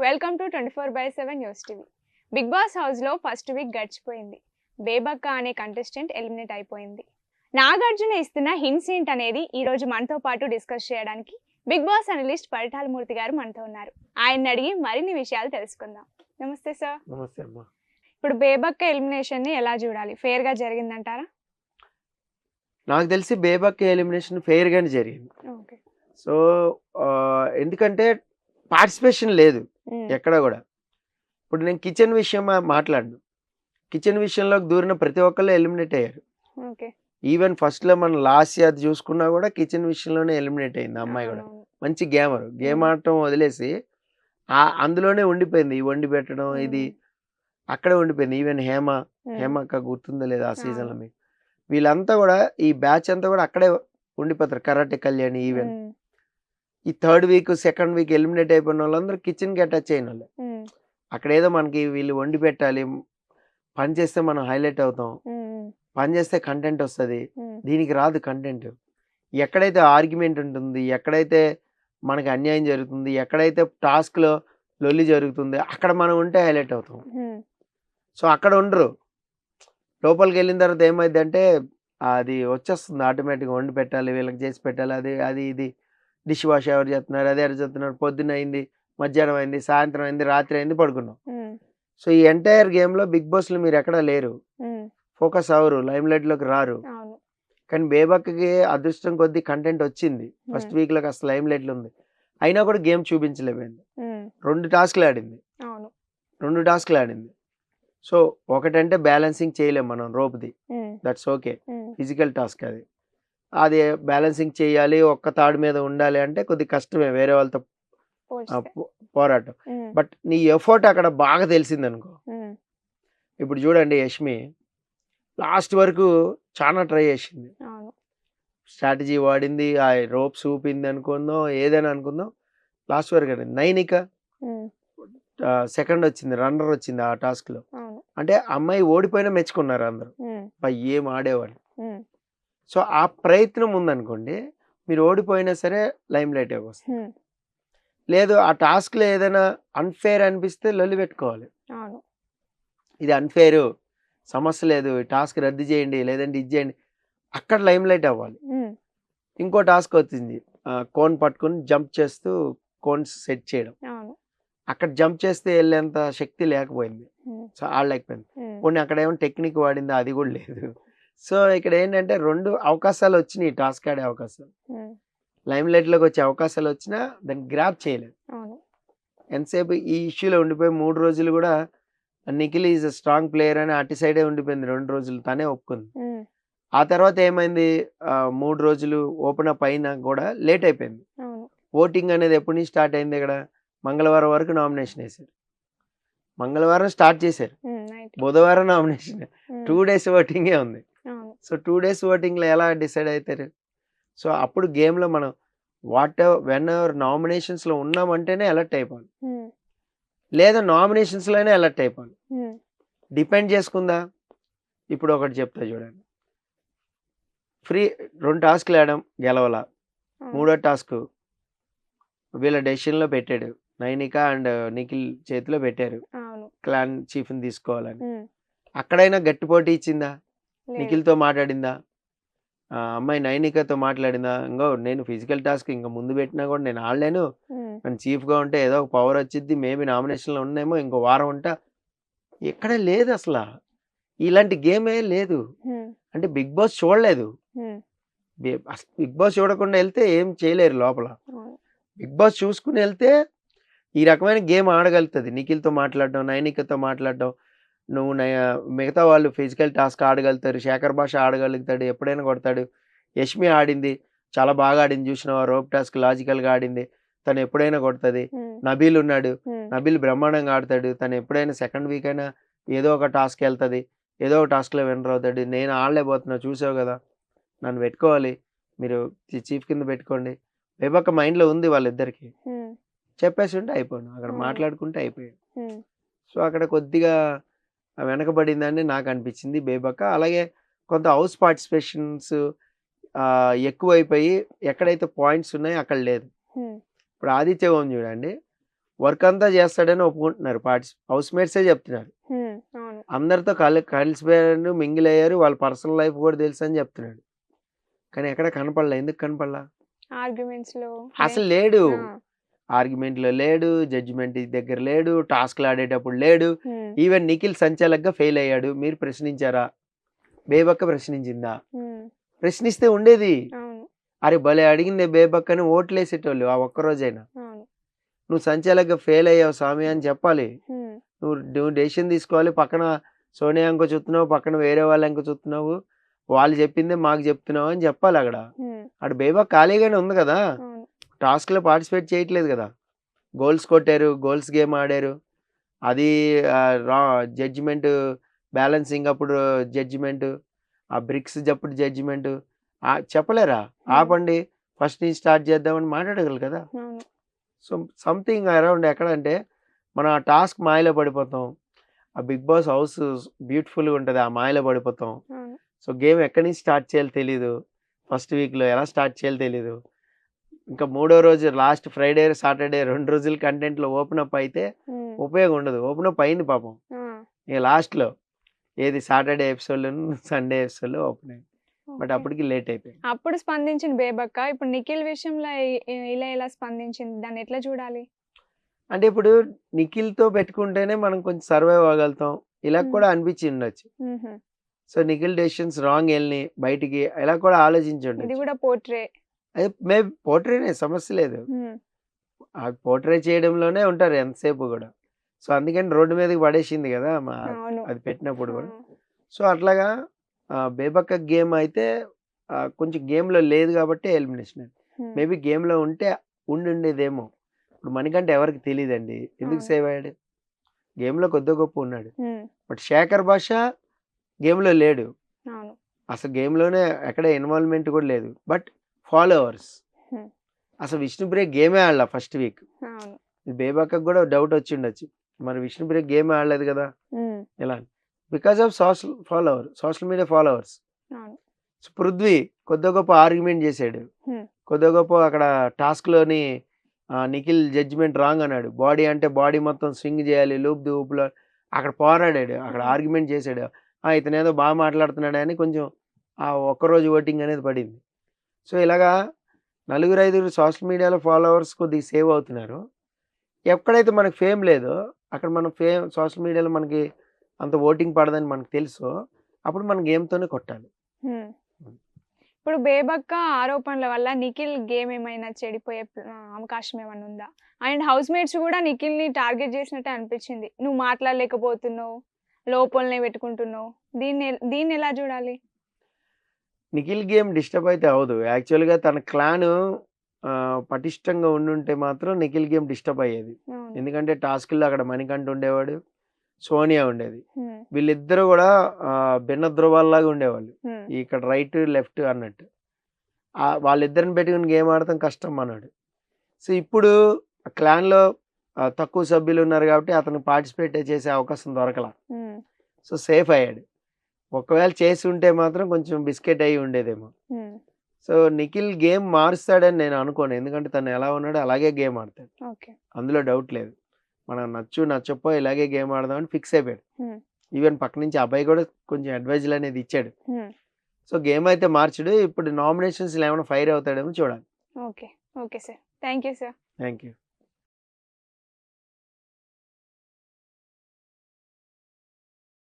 Welcome to 24/7 news TV. Bigg Boss హౌస్లో first week గడిచిపోయింది. బేబక్క అనే కంటెస్టెంట్ ఎలిమినేట్ అయిపోయింది. నాగార్జున ఇస్తున్న హింట్స్ ఏంటనేది ఈ రోజు మనతో పాటు డిస్కస్ చేయడానికి బిగ్ బాస్ అనలిస్ట్ పరిటాల మూర్తి గారు మనతో ఉన్నారు. ఆయన్ని అడిగి మరిన్ని విషయాలు తెలుసుకుందాం. నమస్తే సార్. నమస్తే అమ్మా. ఇప్పుడు బేబక్క ఎలిమినేషన్ ని ఎలా చూడాలి? ఫెయిర్ గా జరిగిందంటారా? నాకు తెలిసి బేబక్క ఎలిమినేషన్ ఫెయిర్ గానే జరిగింది. ఓకే. సో ఎందుకంటే పార్టిసిపేషన్ లేదు ఎక్కడ కూడా. ఇప్పుడు నేను కిచెన్ విషయం మాట్లాడను. కిచెన్ విషయంలోకి దూరిన ప్రతి ఒక్కళ్ళు ఎలిమినేట్ అయ్యారు. ఓకే. ఈవెన్ ఫస్ట్ లో మనం లాస్ట్ అది చూసుకున్నా కూడా కిచెన్ విషయంలోనే ఎలిమినేట్ అయింది అమ్మాయి కూడా. మంచి గేమర్, గేమ్ ఆడటం వదిలేసి అందులోనే ఉండిపోయింది. ఈ వండి పెట్టడం ఇది అక్కడే ఉండిపోయింది. ఈవెన్ హేమక్క గుర్తుందో లేదా ఆ సీజన్ లో మీకు? వీళ్ళంతా కూడా ఈ బ్యాచ్ అంతా కూడా అక్కడే ఉండిపోతారు. కరాటే కళ్యాణి ఈవెన్ ఈ third week second week eliminate అయిపోయిన వాళ్ళందరూ కిచెన్ కి అటాచ్ అయిన వాళ్ళు. అక్కడ ఏదో మనకి వీళ్ళు వండి పెట్టాలి, పని చేస్తే మనం హైలైట్ అవుతాం, పని చేస్తే కంటెంట్ వస్తుంది. దీనికి రాదు కంటెంట్. ఎక్కడైతే ఆర్గ్యుమెంట్ ఉంటుంది, ఎక్కడైతే మనకి అన్యాయం జరుగుతుంది, ఎక్కడైతే టాస్క్ లో లొల్లి జరుగుతుంది, అక్కడ మనం ఉంటే హైలైట్ అవుతాం. సో అక్కడ ఉండరు. లోపలికి వెళ్ళిన తర్వాత ఏమైంది అంటే అది వచ్చేస్తుంది ఆటోమేటిక్గా. వండి పెట్టాలి, వీళ్ళకి చేసి పెట్టాలి, అది ఇది డిష్ వాష్ ఎవరు చేస్తున్నారు, అదే ఎవరు చేస్తున్నారు, పొద్దున్న అయింది, మధ్యాహ్నం అయింది, సాయంత్రం అయింది, రాత్రి అయింది, పడుకున్నాం. సో ఈ ఎంటైర్ గేమ్ లో బిగ్ బాస్ లో మీరు ఎక్కడా లేరు, ఫోకస్ అవరు, లైమ్ లైట్ లోకి రారు. కానీ బేబక్కకి అదృష్టం కొద్దీ కంటెంట్ వచ్చింది. ఫస్ట్ వీక్ లో అసలు లైమ్ లైట్ లో ఉంది, అయినా కూడా గేమ్ చూపించలేమైంది. 2 టాస్క్లు ఆడింది. సో ఒకటంటే బ్యాలెన్సింగ్ చేయలేం మనం రోప్ది, దట్స్ ఓకే, ఫిజికల్ టాస్క్ అది బ్యాలెన్సింగ్ చేయాలి, ఒక్క తాడు మీద ఉండాలి అంటే కొద్ది కష్టమే వేరే వాళ్ళతో పోరాటం. బట్ నీ ఎఫర్ట్ అక్కడ బాగా తెలిసింది అనుకో. ఇప్పుడు చూడండి, యష్మి లాస్ట్ వరకు చాలా ట్రై చేసింది, స్ట్రాటజీ వాడింది, ఆ రోప్స్ ఊపింది అనుకుందాం, ఏదైనా అనుకుందాం, లాస్ట్ వరకు ఆడింది. నైనిక సెకండ్ వచ్చింది, రన్నర్ వచ్చింది ఆ టాస్క్ లో. అంటే అమ్మాయి ఓడిపోయినా మెచ్చుకున్నారు అందరూ, ఏం ఆడేవాళ్ళు. సో ఆ ప్రయత్నం ఉందనుకోండి, మీరు ఓడిపోయినా సరే లైమ్ లైట్ వస్తుంది. లేదు ఆ టాస్క్ లో ఏదైనా అన్ఫేర్ అనిపిస్తే లొల్లి పెట్టుకోవాలి. ఇది అన్ఫేర్, సమస్య లేదు, టాస్క్ రద్దు చేయండి, లేదంటే ఇది చేయండి, అక్కడ లైమ్ లైట్ అవ్వాలి. ఇంకో టాస్క్ వచ్చింది, కోన్ పట్టుకుని జంప్ చేస్తూ కోన్స్ సెట్ చేయడం. అక్కడ జంప్ చేస్తే వెళ్ళేంత శక్తి లేకపోయింది, సో ఆడలేకపోయింది. కొన్ని అక్కడ ఏమో టెక్నిక్ వాడింది, అది కూడా లేదు. సో ఇక్కడ ఏంటంటే 2 అవకాశాలు వచ్చినాయి, టాస్క్ ఆడే అవకాశాలు, లైమ్ లైట్ లోకి వచ్చే అవకాశాలు వచ్చినా దాన్ని గ్రాప్ చేయలేదు. ఎంతసేపు ఈ ఇష్యూలో ఉండిపోయి 3 రోజులు కూడా Nikhil is a strong player అని అటు సైడే ఉండిపోయింది. 2 రోజులు తనే ఒప్పుకుంది. ఆ తర్వాత ఏమైంది, 3 రోజులు ఓపెన్ అప్ అయినా కూడా లేట్ అయిపోయింది. ఓటింగ్ అనేది ఎప్పటి నుంచి స్టార్ట్ అయింది? ఇక్కడ మంగళవారం వరకు నామినేషన్ వేశారు, మంగళవారం స్టార్ట్ చేశారు, బుధవారం నామినేషన్, 2 days ఓటింగే ఉంది. సో 2 days ఓటింగ్ లో ఎలా డిసైడ్ అవుతారు? సో అప్పుడు గేమ్ లో మనం వెన్ ఎవర్ నామినేషన్స్ లో ఉన్నామంటేనే అలర్ట్ అయిపోవాలి, లేదా నామినేషన్స్ లోనే అలర్ట్ అయిపోవాలి. డిపెండ్ చేసుకుందా? ఇప్పుడు ఒకటి చెప్తా చూడండి, ఫ్రీ 2 టాస్క్లు ఆడడం గెలవాల, 3వ టాస్క్ వీళ్ళ డెసిషన్ లో పెట్టాడు, నైనిక అండ్ నిఖిల్ చేతిలో పెట్టారు, క్లాన్ చీఫ్ ని తీసుకోవాలని. అక్కడైనా గట్టి పోటీ ఇచ్చిందా? నిఖిల్ తో మాట్లాడిందా? అమ్మాయి నైనికతో మాట్లాడిందా? ఇంకో నేను ఫిజికల్ టాస్క్ ఇంకా ముందు పెట్టినా కూడా నేను ఆడలేను, నేను చీఫ్ గా ఉంటే ఏదో ఒక పవర్ వచ్చింది, మేబీ నామినేషన్ లో ఉన్నాయేమో, ఇంకో వారం ఉంటా, ఎక్కడ లేదు అసలు. ఇలాంటి గేమే లేదు. అంటే బిగ్ బాస్ చూడలేదు. బిగ్ బాస్ చూడకుండా వెళ్తే ఏం చేయలేరు లోపల. బిగ్ బాస్ చూసుకుని వెళ్తే ఈ రకమైన గేమ్ ఆడగలుగుతుంది. నిఖిల్తో మాట్లాడడం, నైనికతో మాట్లాడడం, నువ్వు మిగతా వాళ్ళు ఫిజికల్ టాస్క్ ఆడగలుగుతారు, శేఖర్ భాష ఆడగలుగుతాడు, ఎప్పుడైనా కొడతాడు, యష్మి ఆడింది, చాలా బాగా ఆడింది, చూసిన రోప్ టాస్క్ లాజికల్గా ఆడింది, తను ఎప్పుడైనా కొడుతుంది. నబీల్ ఉన్నాడు, నబీల్ బ్రహ్మాండంగా ఆడతాడు, తను ఎప్పుడైనా సెకండ్ వీక్ అయినా ఏదో ఒక టాస్క్ వెళ్తుంది, ఏదో ఒక టాస్క్లో విన్నర్ అవుతాడు. నేను ఆడలేకపోతున్నా, చూసావు కదా, నన్ను పెట్టుకోవాలి, మీరు చీఫ్ కింద పెట్టుకోండి. బేబక్క మైండ్లో ఉంది వాళ్ళిద్దరికి, చెప్పేసి ఉంటే అయిపోయాను, అక్కడ మాట్లాడుకుంటే అయిపోయాడు. సో అక్కడ కొద్దిగా వెనకబడిందని నాకు అనిపించింది బేబక్క. అలాగే కొంత హౌస్ పార్టిసిపేషన్స్ ఎక్కువైపోయి ఎక్కడైతే పాయింట్స్ ఉన్నాయో అక్కడ లేదు. ఇప్పుడు ఆదిత్య ఓం చూడండి, వర్క్ అంతా చేస్తాడని ఒప్పుకుంటున్నారు. హౌస్ మేట్సే చెప్తున్నారు. అవును. అందరితో కలిసిపోయారు, మింగిల్ అయ్యారు, వాళ్ళ పర్సనల్ లైఫ్ కూడా తెలుసు అని చెప్తున్నాడు. కానీ ఎక్కడ కనపడలా. ఎందుకు కనపడలా? ఆర్గ్యుమెంట్స్ లో అసలు లేడు. ఆర్గ్యుమెంట్లో లేడు, జడ్జిమెంట్ దగ్గర లేడు, టాస్క్లు ఆడేటప్పుడు లేడు. ఈవెన్ నిఖిల్ సంచాలకుగా ఫెయిల్ అయ్యాడు. మీరు ప్రశ్నించారా? బేబక్క ప్రశ్నించిందా? ప్రశ్నిస్తే ఉండేది. అరే భలే అడిగింది బేబక్కని ఓట్లేసేటోళ్ళు ఆ ఒక్కరోజైనా. నువ్వు సంచాలకుగా ఫెయిల్ అయ్యావు స్వామి అని చెప్పాలి. నువ్వు డెసిషన్ తీసుకోవాలి. పక్కన సోనియా అంకో చూస్తున్నావు, పక్కన వేరే వాళ్ళు అంకో చూస్తున్నావు, వాళ్ళు చెప్పిందే మాకు చెప్తున్నావు అని చెప్పాలి. అక్కడ బేబక్ ఖాళీగానే ఉంది కదా, టాస్క్లో పార్టిసిపేట్ చేయట్లేదు కదా. గోల్స్ కొట్టారు, గోల్స్ గేమ్ ఆడారు, అది జడ్జిమెంట్ బ్యాలెన్సింగ్ అప్పుడు జడ్జిమెంట్, ఆ బ్రిక్స్ అప్పుడు జడ్జిమెంట్ చెప్పలేరా? ఆపండి, ఫస్ట్ నుంచి స్టార్ట్ చేద్దామని మాట్లాడగలరు కదా. సో సంథింగ్ అరౌండ్ ఎక్కడంటే మనం ఆ టాస్క్ మాయలో పడిపోతాం. ఆ బిగ్ బాస్ హౌస్ బ్యూటిఫుల్గా ఉంటుంది, ఆ మాయలో పడిపోతాం. సో గేమ్ ఎక్కడి నుంచి స్టార్ట్ చేయాలో తెలీదు, ఫస్ట్ వీక్లో ఎలా స్టార్ట్ చేయాలో తెలీదు. ఇంకా మూడో రోజు లాస్ట్ ఫ్రైడే సాటర్డే 2 రోజులు కంటెంట్లో ఓపెన్ అప్ అయితే ఉపయోగం ఉండదు. ఓపెన్ అప్ అయింది పాపం. ఇక లాస్ట్లో ఏది Saturday episode Sunday episode open అయింది. బట్ అప్పటికి లేట్ అయిపోయింది. అప్పుడు స్పందించిన బేబక్క ఇప్పుడు నిఖిల్ విషయంలో ఇలా ఎలా స్పందించింది, దాన్ని ఎట్లా చూడాలి? అంటే ఇప్పుడు నిఖిల్తో పెట్టుకుంటేనే మనం కొంచెం సర్వైవ్ అవ్వగలుగుతాం, ఇలా కూడా అనిపించి ఉండొచ్చు. సో నిఖిల్ డెసిషన్స్ రాంగ్ వెళ్ళి బయటికి ఇలా కూడా ఆలోచించండి. ఇది కూడా పోర్ట్రే, అది మేబీ పోర్ట్రేనే, సమస్య లేదు. ఆ పోర్ట్రే చేయడంలోనే ఉంటారు ఎంతసేపు కూడా. సో అందుకని రోడ్డు మీదకి పడేసింది కదా అది పెట్టినప్పుడు కూడా. సో అట్లాగా బేబక్క గేమ్ అయితే కొంచెం గేమ్లో లేదు కాబట్టి ఎలిమినేషన్. మేబీ గేమ్లో ఉంటే ఉండేదేమో. ఇప్పుడు మనకంటే ఎవరికి తెలియదండి ఎందుకు సేవ్ అయ్యాడు. గేమ్లో కొద్ది గొప్ప ఉన్నాడు. బట్ శేఖర్ భాష గేమ్లో లేడు అసలు, గేమ్లోనే ఎక్కడ ఇన్వాల్వ్మెంట్ కూడా లేదు. బట్ ఫాలోవర్స్ అసలు విష్ణుప్రియ గేమే ఆడలా ఫస్ట్ వీక్. బేబక్కకు కూడా డౌట్ వచ్చి ఉండొచ్చు, మరి విష్ణుప్రియ గేమ్ ఆడలేదు కదా ఎలా, because of social media followers. Prithvi కొద్ది గొప్ప ఆర్గ్యుమెంట్ చేశాడు, కొద్ది గొప్ప అక్కడ టాస్క్లోని నిఖిల్ జడ్జిమెంట్ రాంగ్ అన్నాడు. బాడీ అంటే బాడీ మొత్తం స్వింగ్ చేయాలి, లూప్ ఊపులో అక్కడ పోరాడాడు, అక్కడ ఆర్గ్యుమెంట్ చేశాడు. ఇతను ఏదో బాగా మాట్లాడుతున్నాడు అని కొంచెం ఆ ఒక్కరోజు ఓటింగ్ అనేది పడింది. సో ఇలాగా 4-5 సోషల్ మీడియాలో ఫాలోవర్స్ కొద్దిగా సేవ్ అవుతున్నారు. ఎక్కడైతే మనకు ఫేమ్ లేదో అక్కడ మనం సోషల్ మీడియాలో మనకి అంత ఓటింగ్ పడదని మనకు తెలుసు, అప్పుడు మనం గేమ్తోనే కొట్టాలి. ఇప్పుడు బేబక్క ఆరోపణల వల్ల నిఖిల్ గేమ్ ఏమైనా చెడిపోయే అవకాశం ఏమైనా ఉందా? అండ్ హౌస్ మేట్స్ కూడా నిఖిల్ని టార్గెట్ చేసినట్టే అనిపించింది. నువ్వు మాట్లాడలేకపోతున్నావు, లోపలనే పెట్టుకుంటున్నావు, దీన్ని ఎలా చూడాలి? నిఖిల్ గేమ్ డిస్టర్బ్ అయితే అవ్వదు. యాక్చువల్గా తన క్లాన్ పటిష్టంగా ఉండుంటే మాత్రం నిఖిల్ గేమ్ డిస్టర్బ్ అయ్యేది. ఎందుకంటే టాస్క్లో అక్కడ మణికంఠ ఉండేవాడు, సోనియా ఉండేది. వీళ్ళిద్దరూ కూడా భిన్న ధ్రువాల్లాగా ఉండేవాళ్ళు, ఇక్కడ రైట్ లెఫ్ట్ అన్నట్టు. వాళ్ళిద్దరిని పెట్టుకుని గేమ్ ఆడటం కష్టం అన్నాడు. సో ఇప్పుడు క్లాన్లో తక్కువ సభ్యులు ఉన్నారు కాబట్టి అతను పార్టిసిపేట్ చేసే అవకాశం దొరకలా. సో సేఫ్ అయ్యాడు. ఒకవేళ చేసి ఉంటే మాత్రం కొంచెం బిస్కెట్ అయ్యి ఉండేదేమో. సో నిఖిల్ గేమ్ మారుస్తాడని నేను అనుకోను, ఎందుకంటే తను ఎలా ఉన్నాడో అలాగే గేమ్ ఆడతాడు, అందులో డౌట్ లేదు. మనం నచ్చప్పో ఇలాగే గేమ్ ఆడదామని ఫిక్స్ అయిపోయాడు. ఈవెన్ పక్క నుంచి అబ్బాయి కూడా కొంచెం అడ్వైజులు అనేది ఇచ్చాడు. సో గేమ్ అయితే మార్చడు. ఇప్పుడు నామినేషన్స్ ఏమైనా ఫైర్ అవుతాడేమో చూడాలి. Okay sir, thank you sir. Thank you.